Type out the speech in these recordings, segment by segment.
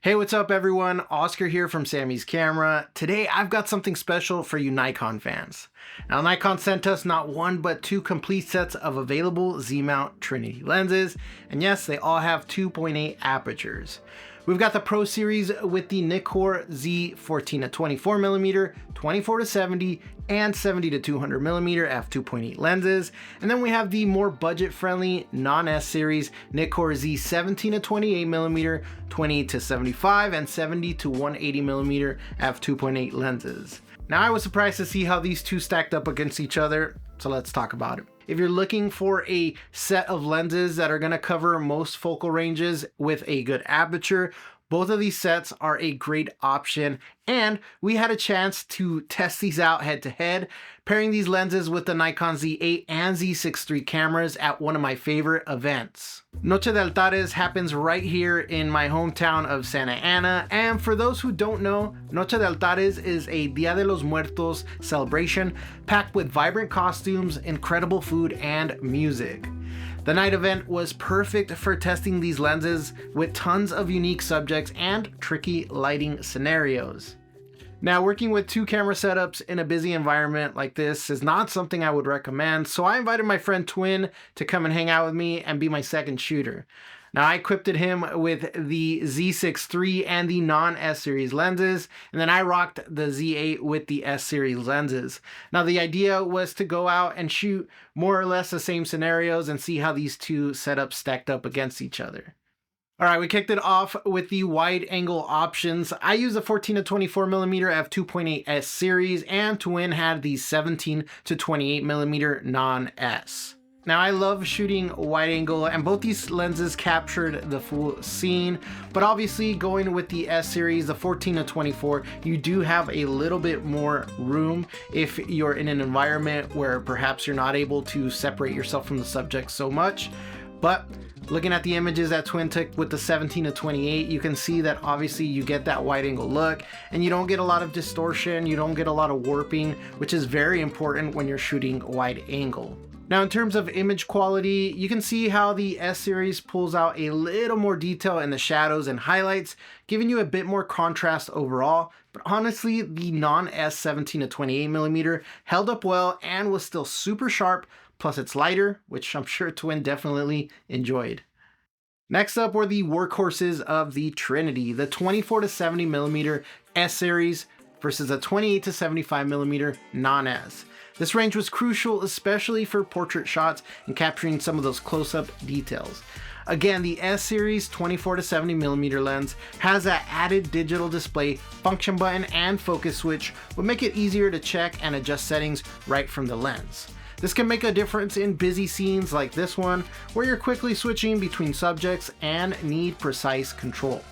Hey, what's up everyone? Oscar here from Sammy's Camera. Today I've got something special for you Nikon fans. Now Nikon sent us not one but two complete sets of available Z-mount Trinity lenses, and yes, they all have 2.8 apertures. We've got the Pro Series with the NIKKOR Z 14-24mm, 24-70, and 70-200mm f2.8 lenses. And then we have the more budget-friendly non-S series NIKKOR Z 17-28mm, 20-75, and 70-180mm f2.8 lenses. Now I was surprised to see how these two stacked up against each other, so let's talk about it. If you're looking for a set of lenses that are going to cover most focal ranges with a good aperture, both of these sets are a great option, and we had a chance to test these out head to head, pairing these lenses with the Nikon Z8 and Z6 III cameras at one of my favorite events. Noche De Altares happens right here in my hometown of Santa Ana, and for those who don't know, Noche De Altares is a Dia de los Muertos celebration packed with vibrant costumes, incredible food, and music. The night event was perfect for testing these lenses with tons of unique subjects and tricky lighting scenarios. Now, working with two camera setups in a busy environment like this is not something I would recommend, so I invited my friend Twin to come and hang out with me and be my second shooter. Now, I equipped him with the Z6 III and the non-S series lenses, and then I rocked the Z8 with the S series lenses. Now, the idea was to go out and shoot more or less the same scenarios and see how these two setups stacked up against each other. All right, we kicked it off with the wide angle options. I used the 14-24mm f2.8 S series, and Twin had the 17-28mm non-S. Now I love shooting wide angle, and both these lenses captured the full scene, but obviously going with the S series, the 14-24, you do have a little bit more room if you're in an environment where perhaps you're not able to separate yourself from the subject so much. But looking at the images that Twin took with the 17-28, you can see that obviously you get that wide angle look, and you don't get a lot of distortion, you don't get a lot of warping, which is very important when you're shooting wide angle. Now, in terms of image quality, you can see how the S series pulls out a little more detail in the shadows and highlights, giving you a bit more contrast overall. But honestly, the non-S 17-28mm held up well and was still super sharp, plus it's lighter, which I'm sure Twin definitely enjoyed. Next up were the workhorses of the Trinity, the 24-70mm S series versus a 28-75mm non-S. This range was crucial, especially for portrait shots and capturing some of those close-up details. Again, the S series 24-70mm lens has that added digital display, function button, and focus switch, would make it easier to check and adjust settings right from the lens. This can make a difference in busy scenes like this one, where you're quickly switching between subjects and need precise control.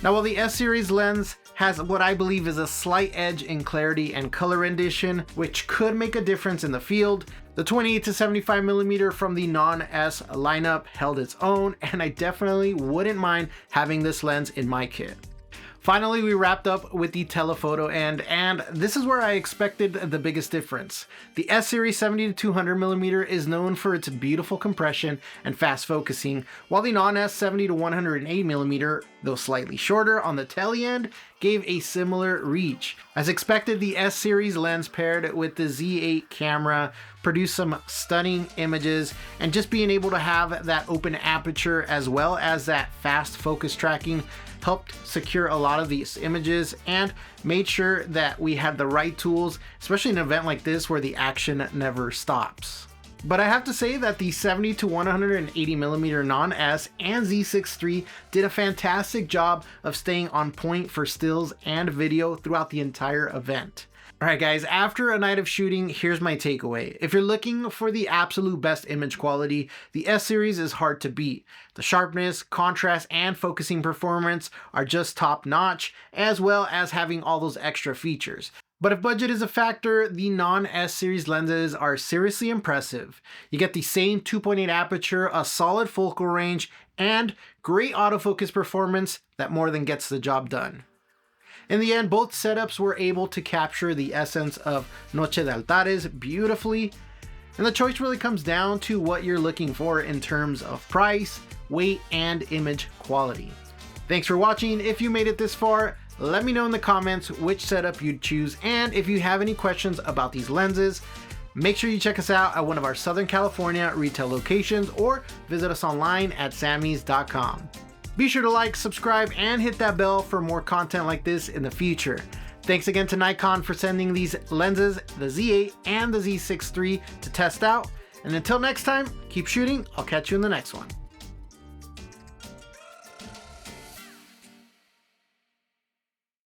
Now, while the S series lens has what I believe is a slight edge in clarity and color rendition, which could make a difference in the field, the 28-75mm from the non-S lineup held its own, and I definitely wouldn't mind having this lens in my kit. Finally, we wrapped up with the telephoto end, and this is where I expected the biggest difference. The S series 70-200mm is known for its beautiful compression and fast focusing, while the non-S 70-180mm, though slightly shorter on the tele end, gave a similar reach. As expected, the S series lens paired with the Z8 camera produced some stunning images, and just being able to have that open aperture as well as that fast focus tracking helped secure a lot of these images and made sure that we had the right tools, especially in an event like this where the action never stops. But I have to say that the 70-180mm non-S and Z6 III did a fantastic job of staying on point for stills and video throughout the entire event. Alright guys, after a night of shooting, here's my takeaway. If you're looking for the absolute best image quality, the S series is hard to beat. The sharpness, contrast, and focusing performance are just top notch, as well as having all those extra features. But if budget is a factor, the non-S series lenses are seriously impressive. You get the same 2.8 aperture, a solid focal range, and great autofocus performance that more than gets the job done. In the end, both setups were able to capture the essence of Noche De Altares beautifully, and the choice really comes down to what you're looking for in terms of price, weight, and image quality. Thanks for watching. If you made it this far, let me know in the comments which setup you'd choose, and if you have any questions about these lenses, make sure you check us out at one of our Southern California retail locations or visit us online at sammys.com. Be sure to like, subscribe, and hit that bell for more content like this in the future. Thanks again to Nikon for sending these lenses, the Z8 and the Z6 III, to test out. And until next time, keep shooting. I'll catch you in the next one.